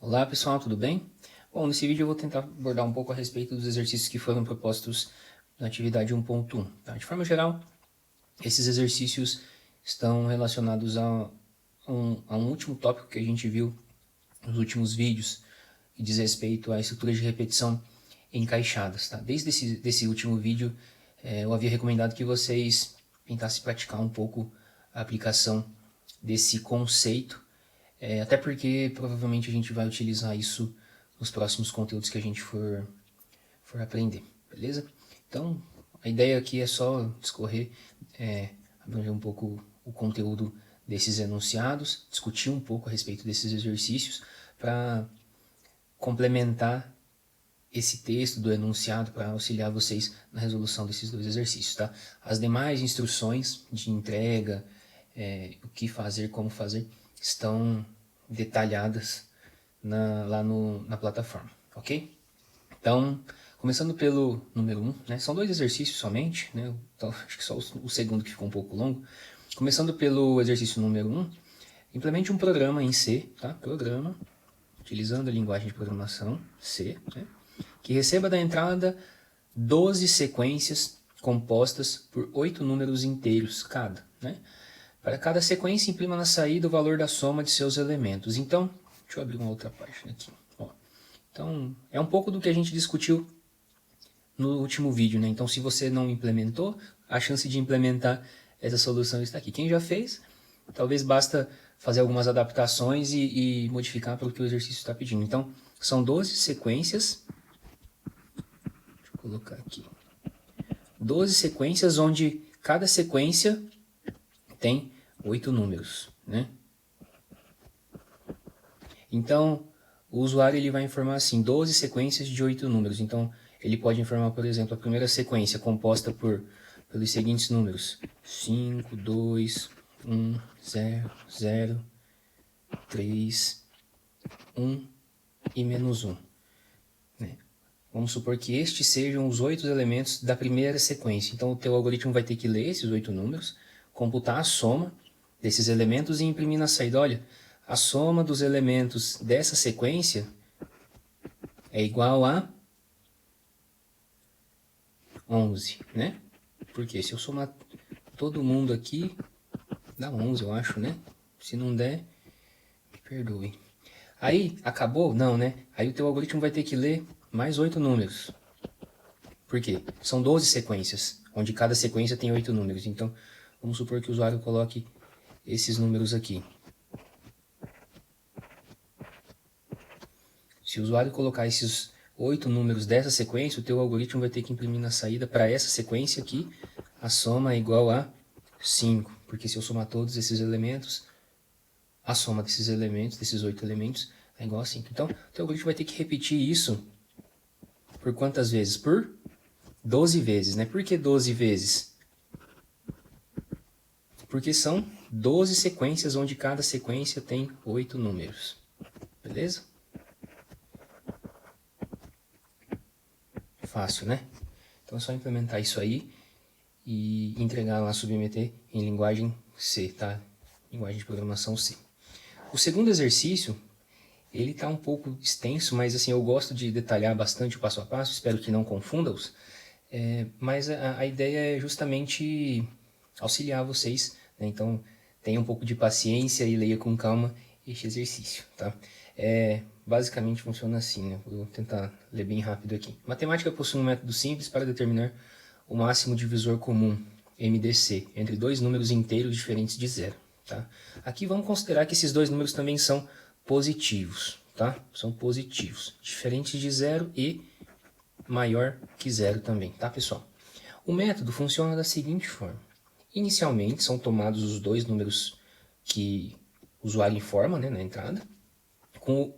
Olá pessoal, tudo bem? Bom, nesse vídeo eu vou tentar abordar um pouco a respeito dos exercícios que foram propostos na atividade 1.1. Tá? De forma geral, esses exercícios estão relacionados a um último tópico que a gente viu nos últimos vídeos, que diz respeito à estrutura de repetição encaixadas. Tá? Desde esse último vídeo, eu havia recomendado que vocês tentassem praticar um pouco a aplicação desse conceito, até porque provavelmente a gente vai utilizar isso nos próximos conteúdos que a gente for aprender, beleza? Então, a ideia aqui é só discorrer, abranger um pouco o conteúdo desses enunciados, discutir um pouco a respeito desses exercícios para complementar esse texto do enunciado para auxiliar vocês na resolução desses dois exercícios, tá? As demais instruções de entrega, o que fazer, como fazer, estão detalhadas lá na plataforma, ok? Então, começando pelo número 1, né? São dois exercícios somente, né? Então, acho que só o segundo que ficou um pouco longo. Começando pelo exercício número 1, implemente um programa em C, tá? Programa, utilizando a linguagem de programação C, né? Que receba da entrada 12 sequências compostas por 8 números inteiros cada, né? Para cada sequência, imprima na saída o valor da soma de seus elementos. Então, deixa eu abrir uma outra página aqui. Ó, então, é um pouco do que a gente discutiu no último vídeo, né? Então, se você não implementou, a chance de implementar essa solução está aqui. Quem já fez, talvez basta fazer algumas adaptações e modificar para o que o exercício está pedindo. Então, são 12 sequências. Deixa eu colocar aqui. 12 sequências onde cada sequência tem 8 números, né? Então, o usuário ele vai informar assim, 12 sequências de 8 números. Então, ele pode informar, por exemplo, a primeira sequência composta pelos seguintes números: 5, 2, 1, 0, 0, 3, 1 e menos 1. Né? Vamos supor que estes sejam os 8 elementos da primeira sequência. Então, o teu algoritmo vai ter que ler esses 8 números, computar a soma desses elementos e imprimir na saída. Olha, a soma dos elementos dessa sequência é igual a 11, né? Porque se eu somar todo mundo aqui, dá 11, eu acho, né? Se não der, me perdoe. Aí, acabou? Não, né? Aí o teu algoritmo vai ter que ler mais 8 números. Por quê? São 12 sequências, onde cada sequência tem 8 números. Então, vamos supor que o usuário coloque esses números aqui. Se o usuário colocar esses 8 números dessa sequência, o teu algoritmo vai ter que imprimir na saída para essa sequência aqui, a soma é igual a 5. Porque se eu somar todos esses elementos, a soma desses elementos, desses 8 elementos, é igual a 5. Então, o teu algoritmo vai ter que repetir isso por quantas vezes? Por 12 vezes, né? Por que 12 vezes? Porque são 12 sequências, onde cada sequência tem 8 números. Beleza? Fácil, né? Então é só implementar isso aí e entregar lá, submeter em linguagem C, tá? Linguagem de programação C. O segundo exercício, ele está um pouco extenso, mas assim, eu gosto de detalhar bastante o passo a passo, espero que não confunda-os. Mas a ideia é justamente auxiliar vocês, né? Então tenha um pouco de paciência e leia com calma este exercício, tá? Basicamente funciona assim, né? Vou tentar ler bem rápido aqui. Matemática possui um método simples para determinar o máximo divisor comum, MDC, entre dois números inteiros diferentes de zero, tá? Aqui vamos considerar que esses dois números também são positivos, tá? São positivos, diferentes de zero e maior que zero também, tá, pessoal? O método funciona da seguinte forma. Inicialmente, são tomados os dois números que o usuário informa, né, na entrada,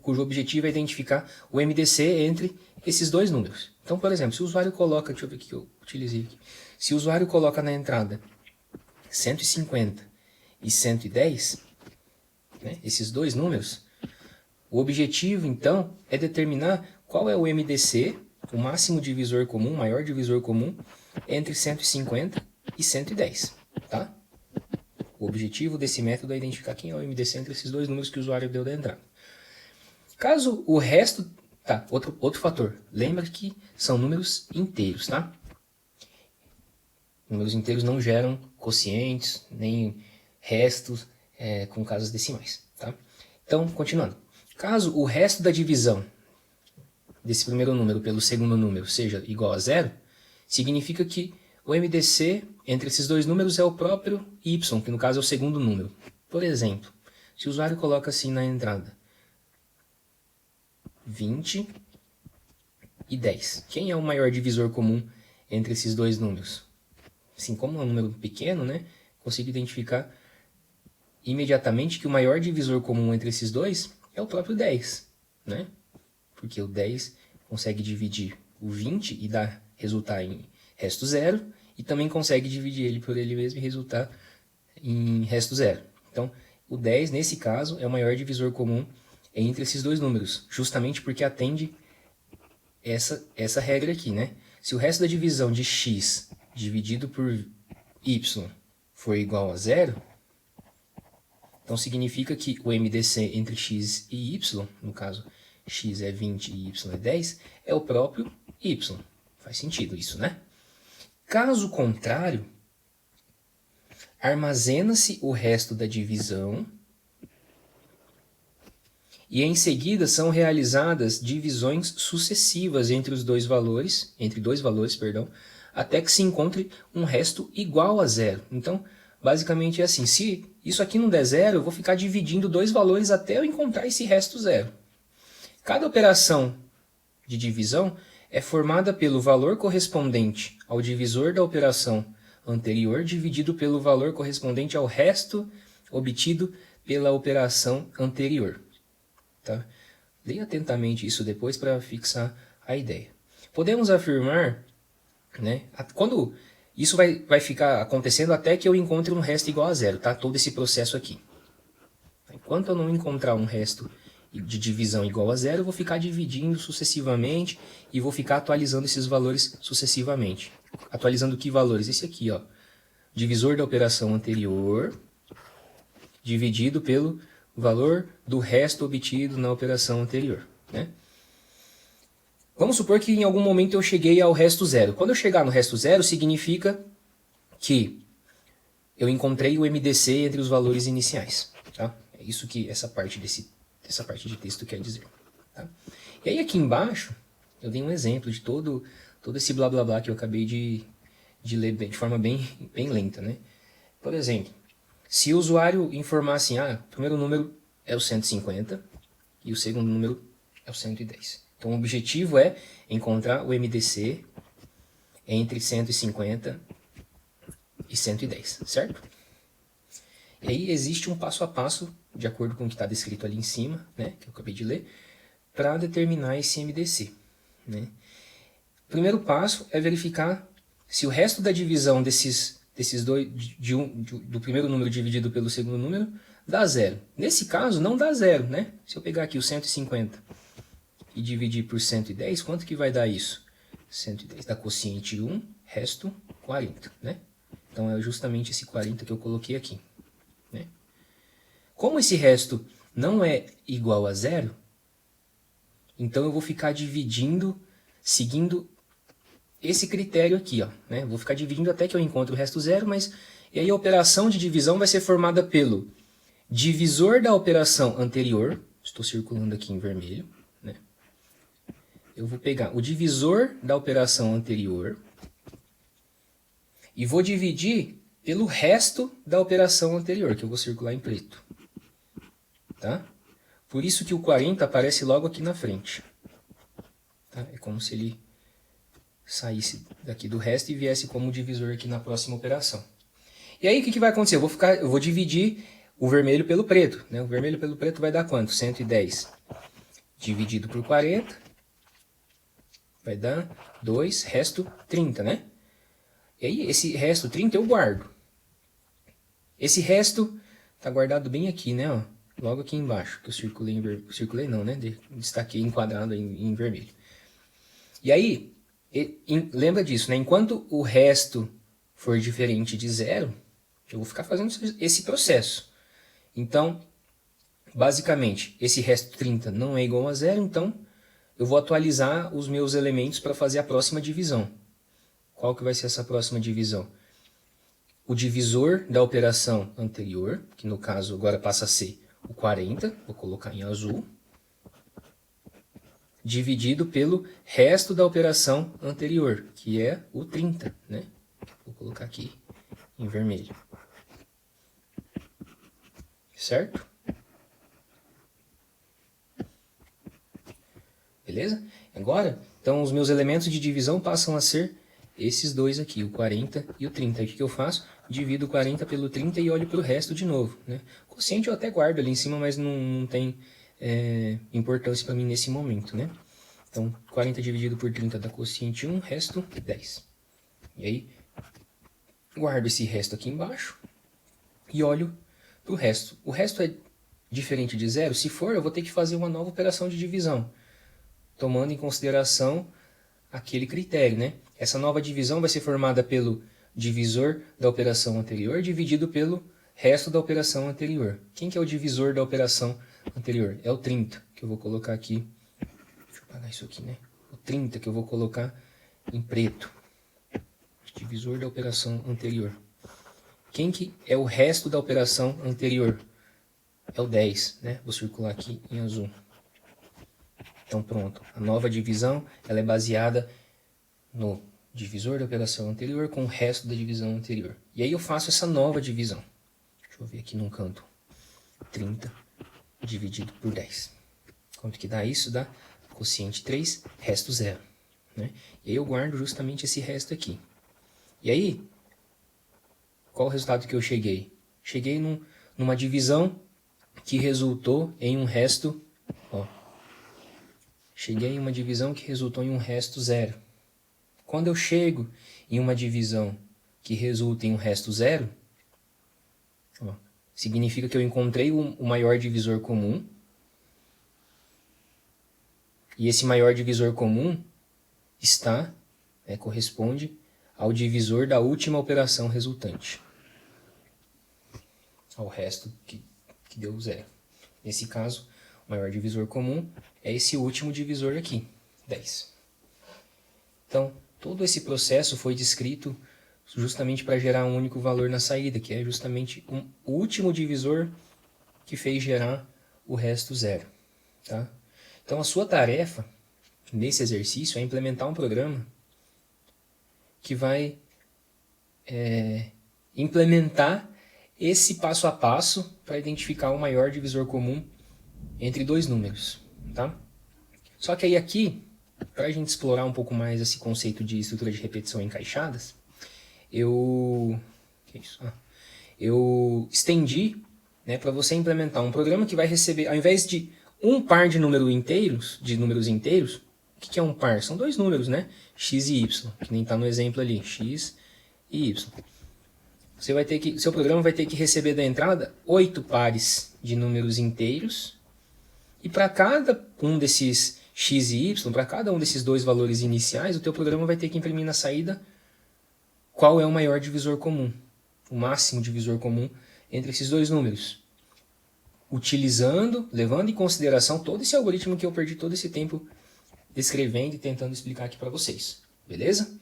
cujo objetivo é identificar o MDC entre esses dois números. Então, por exemplo, se o usuário coloca, deixa eu ver o que eu utilizei aqui. Se o usuário coloca na entrada 150 e 110, né, esses dois números, o objetivo, então, é determinar qual é o MDC, o máximo divisor comum, o maior divisor comum, entre 150 e 110, tá? O objetivo desse método é identificar quem é o MDC entre esses dois números que o usuário deu da entrada. Caso o resto... Tá, outro fator. Lembra que são números inteiros, tá? Números inteiros não geram quocientes, nem restos com casas decimais, tá? Então, continuando. Caso o resto da divisão desse primeiro número pelo segundo número seja igual a zero, significa que o MDC entre esses dois números é o próprio y, que no caso é o segundo número. Por exemplo, se o usuário coloca assim na entrada 20 e 10. Quem é o maior divisor comum entre esses dois números? Assim, como é um número pequeno, né, consigo identificar imediatamente que o maior divisor comum entre esses dois é o próprio 10, né? Porque o 10 consegue dividir o 20 e resultar em resto zero, e também consegue dividir ele por ele mesmo e resultar em resto zero. Então, o 10, nesse caso, é o maior divisor comum entre esses dois números, justamente porque atende essa regra aqui, né? Se o resto da divisão de x dividido por y for igual a zero, então significa que o MDC entre x e y, no caso x é 20 e y é 10, é o próprio y. Faz sentido isso, né? Caso contrário, armazena-se o resto da divisão e em seguida são realizadas divisões sucessivas entre dois valores, até que se encontre um resto igual a zero. Então, basicamente é assim, se isso aqui não der zero, eu vou ficar dividindo dois valores até eu encontrar esse resto zero. Cada operação de divisão é formada pelo valor correspondente ao divisor da operação anterior dividido pelo valor correspondente ao resto obtido pela operação anterior. Tá? Leia atentamente isso depois para fixar a ideia. Podemos afirmar, né, quando isso vai ficar acontecendo até que eu encontre um resto igual a zero, tá? Todo esse processo aqui. Enquanto eu não encontrar um resto de divisão igual a zero, eu vou ficar dividindo sucessivamente e vou ficar atualizando esses valores sucessivamente. Atualizando que valores? Esse aqui, ó. Divisor da operação anterior dividido pelo valor do resto obtido na operação anterior, né? Vamos supor que em algum momento eu cheguei ao resto zero. Quando eu chegar no resto zero, significa que eu encontrei o MDC entre os valores iniciais, tá? É isso que essa parte de texto quer dizer, tá? E aí aqui embaixo eu dei um exemplo de todo esse blá blá blá que eu acabei de ler de forma bem lenta, né? Por exemplo, se o usuário informar assim, o primeiro número é o 150 e o segundo número é o 110. Então o objetivo é encontrar o MDC entre 150 e 110, certo? E aí existe um passo a passo, de acordo com o que está descrito ali em cima, né, que eu acabei de ler, para determinar esse MDC, né? O primeiro passo é verificar se o resto da divisão desses dois, do primeiro número dividido pelo segundo número, dá zero. Nesse caso, não dá zero, né? Se eu pegar aqui o 150 e dividir por 110, quanto que vai dar isso? 110 dá quociente 1, resto 40, né? Então é justamente esse 40 que eu coloquei aqui, né? Como esse resto não é igual a zero, então eu vou ficar dividindo, seguindo esse critério aqui, ó, né? Vou ficar dividindo até que eu encontre o resto zero, mas e aí a operação de divisão vai ser formada pelo divisor da operação anterior, estou circulando aqui em vermelho, né? Eu vou pegar o divisor da operação anterior e vou dividir pelo resto da operação anterior, que eu vou circular em preto, tá? Por isso que o 40 aparece logo aqui na frente, tá? É como se ele saísse daqui do resto e viesse como divisor aqui na próxima operação. E aí o que vai acontecer? Eu vou dividir o vermelho pelo preto, né? O vermelho pelo preto vai dar quanto? 110 dividido por 40 vai dar 2, resto 30, né? E aí esse resto 30 eu guardo. Esse resto está guardado bem aqui, né? Ó, logo aqui embaixo, que eu circulei não, né? Destaquei enquadrado em vermelho. E aí, lembra disso, né? Enquanto o resto for diferente de zero, eu vou ficar fazendo esse processo. Então, basicamente, esse resto 30 não é igual a zero, então eu vou atualizar os meus elementos para fazer a próxima divisão. Qual que vai ser essa próxima divisão? O divisor da operação anterior, que no caso agora passa a ser o 40, vou colocar em azul, dividido pelo resto da operação anterior, que é o 30, né? Vou colocar aqui em vermelho. Certo? Beleza? Agora, então, os meus elementos de divisão passam a ser esses dois aqui, o 40 e o 30. Aí o que eu faço? Divido o 40 pelo 30 e olho para o resto de novo, né? O quociente eu até guardo ali em cima, mas não tem importância para mim nesse momento, né? Então, 40 dividido por 30 dá quociente 1, resto 10. E aí, guardo esse resto aqui embaixo e olho para o resto. O resto é diferente de zero? Se for, eu vou ter que fazer uma nova operação de divisão, tomando em consideração aquele critério, né? Essa nova divisão vai ser formada pelo divisor da operação anterior dividido pelo resto da operação anterior. Quem que é o divisor da operação anterior? É o 30, que eu vou colocar aqui. Deixa eu apagar isso aqui, né? O 30 que eu vou colocar em preto. Divisor da operação anterior. Quem que é o resto da operação anterior? É o 10, né? Vou circular aqui em azul. Então pronto, a nova divisão ela é baseada no divisor da operação anterior com o resto da divisão anterior. E aí eu faço essa nova divisão. Deixa eu ver aqui num canto. 30 dividido por 10. Quanto que dá isso? Dá quociente 3, resto 0. Né? E aí eu guardo justamente esse resto aqui. E aí, qual o resultado que eu cheguei? Cheguei numa divisão que resultou em um resto... Ó, cheguei em uma divisão que resultou em um resto 0. Quando eu chego em uma divisão que resulta em um resto 0, ó, significa que eu encontrei o maior divisor comum. E esse maior divisor comum corresponde ao divisor da última operação resultante. Ao resto que deu 0. Nesse caso, o maior divisor comum é esse último divisor aqui, 10. Então, todo esse processo foi descrito justamente para gerar um único valor na saída, que é justamente o último divisor que fez gerar o resto 0. Tá? Então, a sua tarefa nesse exercício é implementar um programa que vai implementar esse passo a passo para identificar o maior divisor comum entre dois números. Tá? Só que aí aqui, para a gente explorar um pouco mais esse conceito de estrutura de repetição encaixadas, eu estendi, né, para você implementar um programa que vai receber, ao invés de um par de números inteiros, o que é um par? São dois números, né? X e Y, que nem está no exemplo ali, X e Y. Seu programa vai ter que receber da entrada 8 pares de números inteiros, e para cada um desses X e Y, para cada um desses dois valores iniciais, o teu programa vai ter que imprimir na saída qual é o maior divisor comum, o máximo divisor comum entre esses dois números. Levando em consideração todo esse algoritmo que eu perdi todo esse tempo descrevendo e tentando explicar aqui para vocês. Beleza?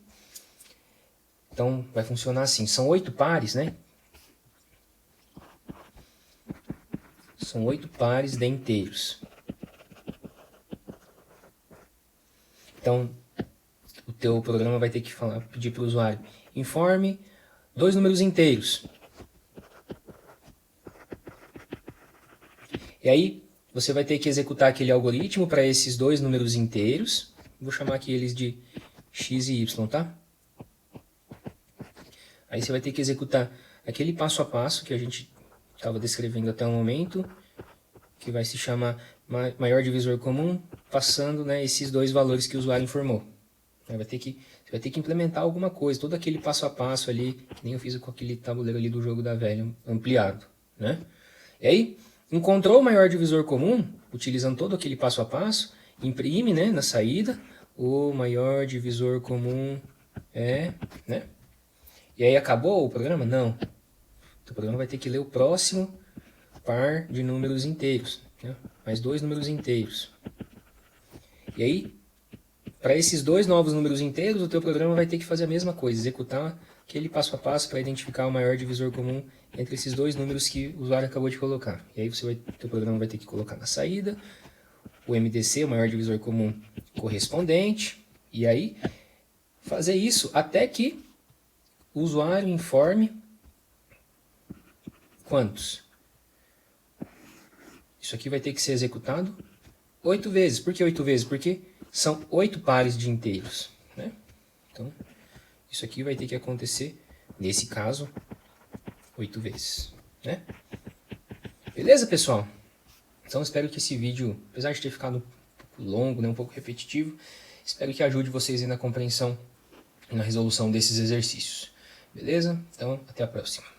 Então, vai funcionar assim. São 8 pares, né? São 8 pares de inteiros. Então, o teu programa vai ter que pedir para o usuário: informe 2 números inteiros. E aí, você vai ter que executar aquele algoritmo para esses 2 números inteiros. Vou chamar aqui eles de x e y, tá? Aí você vai ter que executar aquele passo a passo que a gente estava descrevendo até o momento, que vai se chamar maior divisor comum, passando, né, esses dois valores que o usuário informou. Você vai ter que implementar alguma coisa, todo aquele passo a passo ali, que nem eu fiz com aquele tabuleiro ali do jogo da velha, ampliado. Né? E aí, encontrou o maior divisor comum, utilizando todo aquele passo a passo, imprime, né, na saída, o maior divisor comum é... Né? E aí acabou o programa? Não. O programa vai ter que ler o próximo par de números inteiros, né? Mais 2 números inteiros. E aí, para esses 2 novos números inteiros, o teu programa vai ter que fazer a mesma coisa, executar aquele passo a passo para identificar o maior divisor comum entre esses 2 números que o usuário acabou de colocar. E aí teu programa vai ter que colocar na saída o MDC, o maior divisor comum correspondente, e aí fazer isso até que o usuário informe quantos. Isso aqui vai ter que ser executado 8 vezes. Por que 8 vezes? Porque são 8 pares de inteiros, né? Então, isso aqui vai ter que acontecer, nesse caso, 8 vezes, né? Beleza, pessoal? Então, espero que esse vídeo, apesar de ter ficado um pouco longo, né, um pouco repetitivo, espero que ajude vocês aí na compreensão e na resolução desses exercícios. Beleza? Então, até a próxima.